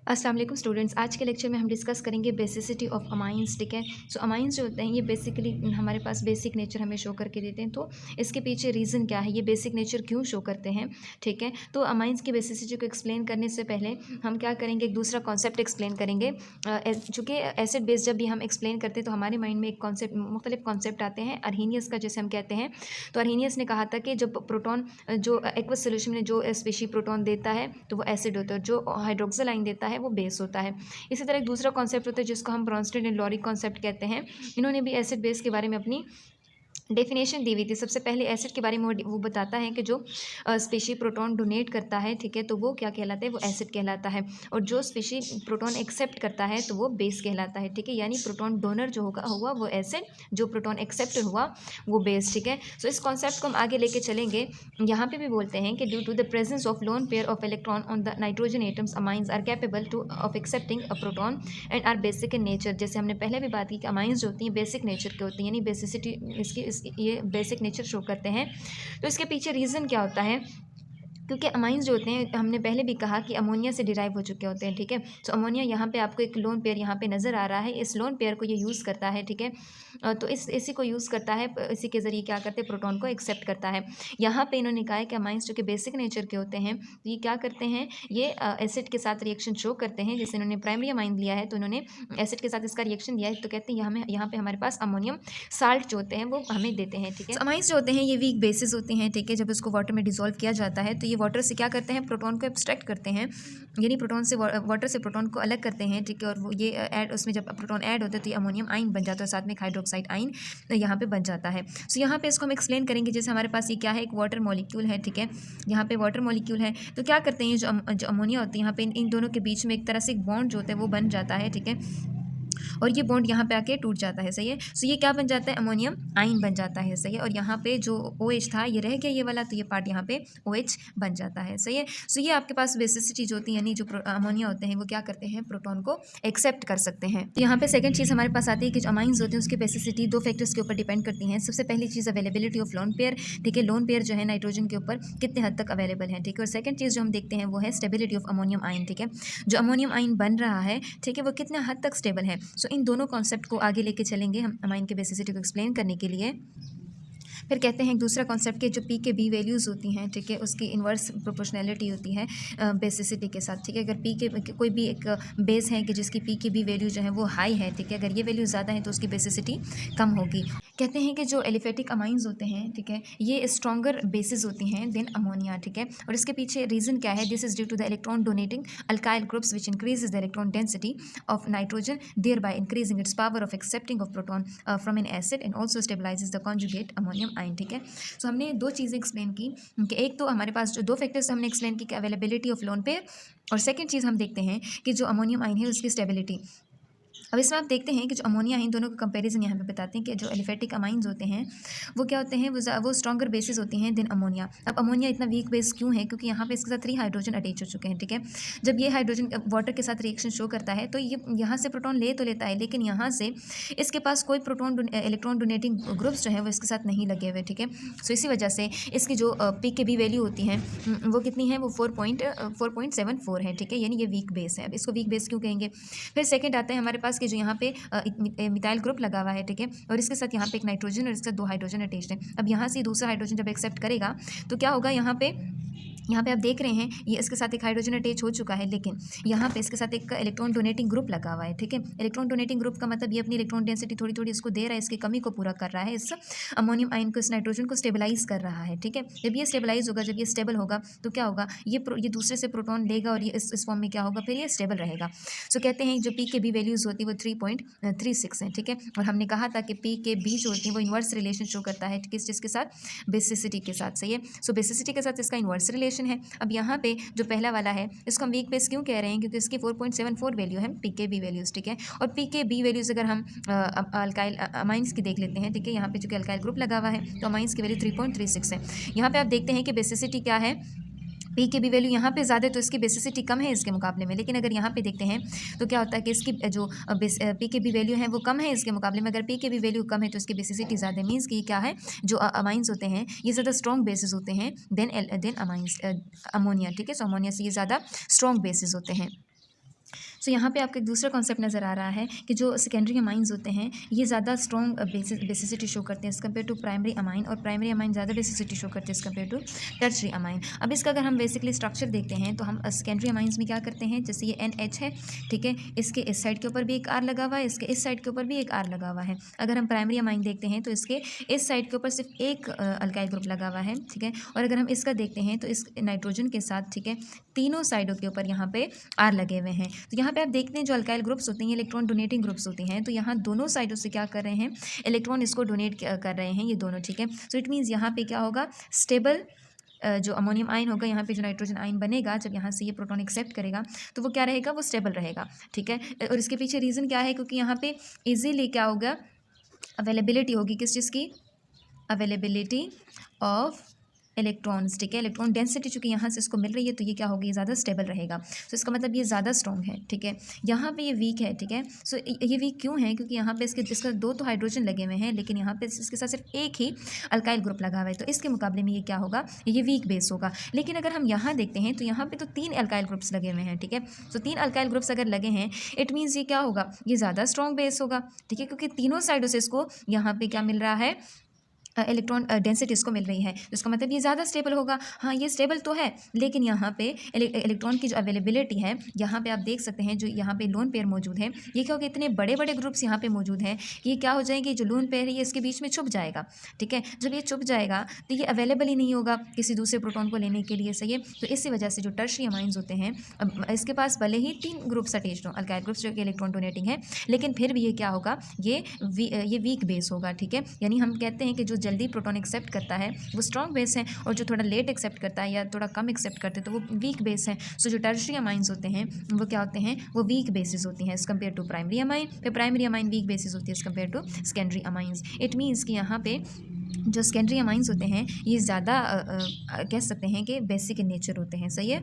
अस्सलाम वालेकुम स्टूडेंट्स। आज के लेक्चर में हम डिस्कस करेंगे बेसिसिटी ऑफ अमाइंस। ठीक है, सो अमाइंस जो होते हैं ये बेसिकली हमारे पास बेसिक नेचर हमें शो करके देते हैं। तो इसके पीछे रीज़न क्या है, ये बेसिक नेचर क्यों शो करते हैं। ठीक है, तो अमाइंस की बेसिसिटी को एक्सप्लेन करने से पहले हम क्या करेंगे, एक दूसरा कॉन्सेप्ट एक्सप्लेन करेंगे। चूँकि एसिड बेस जब भी हम एक्सप्लेन करते हैं तो हमारे माइंड में एक कॉन्सेप्ट, मुख्तलिफ कॉन्सेप्ट आते हैं। अर्हीनियस का जैसे हम कहते हैं, तो अर्हीनियस ने कहा था कि जब प्रोटॉन, जो एक्वस सोल्यूशन में जो स्पेशी प्रोटॉन देता है तो वो एसिड होता है, जो हाइड्रोक्सिल आयन देता है वो बेस होता है। इसी तरह एक दूसरा कॉन्सेप्ट होता है जिसको हम ब्रॉन्स्टेड एंड लॉरी कॉन्सेप्ट कहते हैं। इन्होंने भी एसिड बेस के बारे में अपनी डेफिनेशन दी हुई थी। सबसे पहले एसिड के बारे में वो बताता है कि जो स्पेशी प्रोटॉन डोनेट करता है, ठीक है, तो वो क्या कहलाता है, वो एसिड कहलाता है। और जो स्पेशी प्रोटॉन एक्सेप्ट करता है तो वो बेस कहलाता है। ठीक है, यानी प्रोटॉन डोनर जो हुआ वो एसिड, जो प्रोटॉन एक्सेप्ट हुआ वो बेस। ठीक है, सो इस कॉन्सेप्ट को हम आगे लेके चलेंगे। यहाँ पे भी बोलते हैं कि due to the presence of lone pair of electron on the nitrogen atoms, amines are capable to of accepting a proton and are basic in nature. जैसे हमने पहले भी बात की कि अमाइंस जो होती हैं बेसिक नेचर के होती हैं, यानी बेसिसिटी ये बेसिक नेचर शो करते हैं। तो इसके पीछे रीज़न क्या होता है, क्योंकि अमाइंस जो होते हैं हमने पहले भी कहा कि अमोनिया से डिराइव हो चुके होते हैं। ठीक है, तो अमोनिया यहाँ पे आपको एक लोन पेयर यहाँ पे नज़र आ रहा है। इस लोन पेयर को ये यूज़ करता है। ठीक है, तो इसी को यूज़ करता है, इसी के ज़रिए क्या करते हैं, प्रोटॉन को एक्सेप्ट करता है। यहाँ पे इन्होंने कहा है कि अमाइंस जो कि बेसिक नेचर के होते हैं, तो ये क्या करते हैं, ये एसिड के साथ रिएक्शन शो करते हैं। जैसे इन्होंने प्राइमरी अमाइन लिया है तो इन्होंने एसिड के साथ इसका रिएक्शन दिया है, तो कहते हैं यहाँ पे हमारे पास अमोनियम साल्ट जो होते हैं वो हमें देते हैं। ठीक है, अमाइंस जो होते हैं ये वीक बेसिस होते हैं। ठीक है, जब इसको वाटर में डिसॉल्व किया जाता है तो ये वाटर से क्या करते हैं, प्रोटॉन को एब्स्ट्रैक्ट करते हैं, यानी प्रोटॉन से वाटर से प्रोटॉन को अलग करते हैं। ठीक है, और वो ये ऐड, उसमें जब प्रोटॉन ऐड होता है तो ये अमोनियम आइन बन जाता है, साथ में एक हाइड्रोक्साइड आइन यहाँ पे बन जाता है। सो यहाँ पे इसको हम एक्सप्लेन करेंगे। जैसे हमारे पास ये क्या है, एक वाटर मॉलिक्यूल है। ठीक है, यहाँ पे वाटर मॉलिक्यूल है, तो क्या करते हैं, जो अमोनिया होती है यहाँ पे इन दोनों के बीच में एक तरह से एक बॉन्ड जो होता है वो बन जाता है। ठीक है, और ये बॉन्ड यहाँ पे आके टूट जाता है। सही है, सो ये क्या बन जाता है, अमोनियम आइन बन जाता है। सही है, और यहाँ पे जो OH था ये रह गया ये वाला, तो ये पार्ट यहाँ पे OH बन जाता है। सही है, सो ये आपके पास बेसिसिटी जो होती है, यानी जो अमोनिया होते हैं वो क्या करते हैं, प्रोटॉन को एक्सेप्ट कर सकते हैं। तो यहाँ पे सेकंड चीज़ हमारे पास आती है कि जो अमाइंस होते हैं उसकी बेसिसिटी दो फैक्टर्स के ऊपर डिपेंड करती हैं। सबसे पहली चीज़ अवेलेबिलिटी ऑफ लोन पेयर। ठीक है, लोन पेयर जो है नाइट्रोजन के ऊपर कितने हद तक अवेलेबल है। ठीक है, और सेकंड चीज़ जो हम देखते हैं वो है स्टेबिलिटी ऑफ अमोनियम आइन। ठीक है, जो अमोनियम आइन बन रहा है, ठीक है, वो कितने हद तक स्टेबल है। सो इन दोनों कॉन्सेप्ट को आगे लेके चलेंगे हम अमाइन के बेसिसिटी को एक्सप्लेन करने के लिए। फिर कहते हैं एक दूसरा कॉन्सेप्ट के जो पी के बी वैल्यूज़ होती हैं, ठीक है, उसकी इन्वर्स प्रोपोर्शनैलिटी होती है बेसिसिटी के साथ। ठीक है, अगर पी के कोई भी एक बेस है कि जिसकी पी के बी वैल्यू जो है वो हाई है, ठीक है, अगर ये वैल्यू ज़्यादा है तो उसकी बेसिसिटी कम होगी। कहते हैं कि जो एलिफेटिक अमाइंस होते हैं, ठीक है, ये स्ट्रॉन्गर बेसिस होती हैं देन अमोनिया। ठीक है, और इसके पीछे रीज़न क्या है, this is due to the electron donating alkyl groups which increases the electron density of nitrogen, thereby increasing its power of accepting of proton from an acid and also stabilizes the conjugate ammonium ion. ठीक है, सो हमने दो चीज़ें explain की कि एक तो हमारे पास जो दो फैक्टर्स हमने एक्सप्लेन की कि अवेलेबिलिटी ऑफ लोन पेयर, और सेकंड चीज़ हम देखते हैं कि जो अमोनियम आइन है उसकी स्टेबिलिटी। अब इसमें आप देखते हैं कि जो अमोनिया है, इन दोनों का कंपैरिजन यहाँ पे बताते हैं कि जो एलिफेटिक अमाइंस होते हैं वो क्या होते हैं, वो स्ट्रॉन्गर बेसिस होती हैं देन अमोनिया। अब अमोनिया इतना वीक बेस क्यों है, क्योंकि यहाँ पे इसके साथ 3 हाइड्रोजन अटैच हो चुके हैं। ठीक है, जब ये हाइड्रोजन वाटर के साथ रिएक्शन शो करता है तो ये यहाँ से प्रोटॉन ले तो लेता है, लेकिन यहाँ से इसके पास कोई प्रोटॉन इलेक्ट्रॉन डोनेटिंग ग्रुप्स जो है वो इसके साथ नहीं लगे हुए। ठीक है, सो इसी वजह से इसकी जो पी के बी वैल्यू होती है वो कितनी है, वो 4.74 है। ठीक है, यानी ये वीक बेस है। अब इसको वीक बेस क्यों कहेंगे। फिर सेकेंड आता है हमारे पास कि जो यहाँ पे मिथाइल ग्रुप लगा हुआ है। ठीक है, और इसके साथ यहाँ पे एक नाइट्रोजन और इसके साथ 2 हाइड्रोजन अटैच्ड है। अब यहाँ से दूसरा हाइड्रोजन जब एक्सेप्ट करेगा तो क्या होगा, यहाँ पे आप देख रहे हैं ये इसके साथ एक हाइड्रोजन अटैच हो चुका है, लेकिन यहाँ पे इसके साथ एक इलेक्ट्रॉन डोनेटिंग ग्रुप लगा हुआ है। ठीक है, इलेक्ट्रॉन डोनेटिंग ग्रुप का मतलब ये अपनी इलेक्ट्रॉन डेंसिटी थोड़ी थोड़ी इसको दे रहा है, इसकी कमी को पूरा कर रहा है, इस अमोनियम आइन को, इस नाइट्रोजन को स्टेबलाइज कर रहा है। ठीक है, जब ये स्टेबलाइज होगा, जब ये स्टेबल होगा तो क्या होगा, ये दूसरे से प्रोटॉन लेगा और ये इस फॉर्म में क्या होगा, फिर ये स्टेबल रहेगा। सो कहते हैं जो पी के बी वैल्यूज़ होती है वो 3.36 है। ठीक है, और हमने कहा था कि पी के बी जो होती है वो इन्वर्स रिलेशन शो करता है किस चीज़ के साथ, बेसिसिटी के साथ। सही है, सो बेसिसिटी के साथ इसका इन्वर्स रिलेशन है। अब यहाँ पे जो पहला वाला है इसको हम वीक बेस क्यों कह रहे हैं, क्योंकि इसकी 4.74 वैल्यू है पी के बी वैल्यूज़। ठीक है, और पी के बी वैल्यूज़ अगर हम अल्काइल अमाइंस की देख लेते हैं, ठीक है, यहाँ पे चूँकि अल्काइल ग्रुप लगा हुआ है तो अमाइंस की वैल्यू 3.36 है। यहाँ पे आप देखते हैं कि बेसिसिटी क्या है, पी के बी वैल्यू यहाँ पे ज़्यादा है तो इसकी बेसिसिटी कम है इसके मुकाबले में। लेकिन अगर यहाँ पे देखते हैं तो क्या होता है कि इसकी जो पी के बी वैल्यू है वो कम है इसके मुकाबले में। अगर पी के बी वैल्यू कम है तो इसकी बेसिसिटी ज़्यादा है। मीन्स कि क्या है, जो अमाइंस होते हैं ये ज़्यादा स्ट्रॉन्ग बेसिस होते हैं देन अमाइंस अमोनिया। ठीक है, सो अमोनिया से ये ज़्यादा स्ट्रॉन्ग बेसिस होते हैं। सो यहाँ पे आपको एक दूसरा कॉन्सेप्ट नज़र आ रहा है कि जो सेकेंडरी अमाइंस होते हैं ये ज़्यादा स्ट्रॉन्ग बेसिसिटी शो करते हैं as compare to primary amine, और प्राइमरी अमाइन ज़्यादा बेसिसिटी शो करते हैं as compare to tertiary amine. अब इसका अगर हम बेसिकली स्ट्रक्चर देखते हैं तो हम सेकेंडरी अमाइंस में क्या करते हैं, जैसे ये NH है, ठीक है, इसके इस साइड के ऊपर भी एक R लगा हुआ है, इसके इस साइड के ऊपर भी एक R लगा हुआ है। अगर हम प्राइमरी अमाइन देखते हैं तो इसके इस साइड के ऊपर सिर्फ एक अल्काइल ग्रुप लगा हुआ है, ठीक है, और अगर हम इसका देखते हैं तो इस नाइट्रोजन के साथ, ठीक है, तीनों साइडों के ऊपर यहाँ पे R लगे हुए हैं। तो यहाँ पे आप देखते हैं जो अल्काइल ग्रुप्स होते हैं ये इलेक्ट्रॉन डोनेटिंग ग्रुप्स होते हैं, तो यहाँ दोनों साइडों से क्या कर रहे हैं, इलेक्ट्रॉन इसको डोनेट कर रहे हैं ये दोनों, ठीक है। सो इट मीन्स यहाँ पे क्या होगा, स्टेबल जो अमोनियम आयन होगा, यहाँ पे जो नाइट्रोजन आयन बनेगा जब यहाँ से ये प्रोटॉन एक्सेप्ट करेगा तो वो क्या रहेगा, वो स्टेबल रहेगा, ठीक है। और इसके पीछे रीज़न क्या है, क्योंकि यहाँ पे इजीली क्या होगा, अवेलेबिलिटी होगी किस चीज़ की, अवेलेबिलिटी ऑफ इलेक्ट्रॉन्स, ठीक है। इलेक्ट्रॉन डेंसिटी चूँकि यहाँ से इसको मिल रही है तो ये क्या होगी, ज़्यादा स्टेबल रहेगा। सो इसका मतलब ये ज़्यादा स्ट्रॉन्ग है, ठीक है। यहाँ पे ये वीक है, ठीक है। सो ये वीक क्यों है, क्योंकि यहाँ पे इसका दो तो हाइड्रोजन लगे हुए हैं लेकिन यहाँ पे इसके साथ सिर्फ एक ही अल्काइल ग्रुप लगा हुआ है, तो इसके मुकाबले में ये क्या होगा, ये वीक बेस होगा। लेकिन अगर हम यहाँ देखते हैं तो यहाँ पर तो 3 अल्काइल ग्रुप्स लगे हुए हैं, ठीक है। सो 3 अल्काइल ग्रुप्स अगर लगे हैं इट मीन्स ये क्या होगा, ये ज़्यादा स्ट्रॉन्ग बेस होगा, ठीक है, क्योंकि तीनों साइडों से इसको यहाँ पे क्या मिल रहा है, इलेक्ट्रॉन डेंसिटी इसको मिल रही है, तो इसका मतलब ये ज़्यादा स्टेबल होगा। हाँ ये स्टेबल तो है, लेकिन यहाँ पे इलेक्ट्रॉन की जो अवेलेबिलिटी है, यहाँ पे आप देख सकते हैं जो यहाँ पे लोन पेयर मौजूद है, ये क्या होगा, इतने बड़े बड़े ग्रुप्स यहाँ पे मौजूद हैं कि ये क्या हो जाएंगे, जो लोन पेयर है ये इसके बीच में छुप जाएगा, ठीक है। जब ये छुप जाएगा तो ये अवेलेबल ही नहीं होगा किसी दूसरे प्रोटॉन को लेने के लिए, सही है। तो इसी वजह से जो टर्शरी अमाइंस होते हैं, अब इसके पास भले ही 3 ग्रुप्स अटैच्ड हों, अल्काइल ग्रुप्स जो कि इलेक्ट्रॉन डोनेटिंग है, लेकिन फिर भी ये क्या होगा, ये वीक बेस होगा, ठीक है। यानी हम कहते हैं कि जो जल्दी प्रोटॉन एक्सेप्ट करता है वो स्ट्रॉन्ग बेस है, और जो थोड़ा लेट एक्सेप्ट करता है या थोड़ा कम एक्सेप्ट करते हैं तो वो वीक बेस है। सो जो टर्शरी अमाइंस होते हैं वो क्या होते हैं, वो वीक बेसिस होती हैं as compare to primary amine, फिर प्राइमरी अमाइन वीक बेसिस होती है as compare to secondary amines. It means कि यहाँ पे जो सेकेंडरी अमाइंस होते हैं ये ज़्यादा कह सकते हैं कि बेसिक इन नेचर होते हैं, सही है।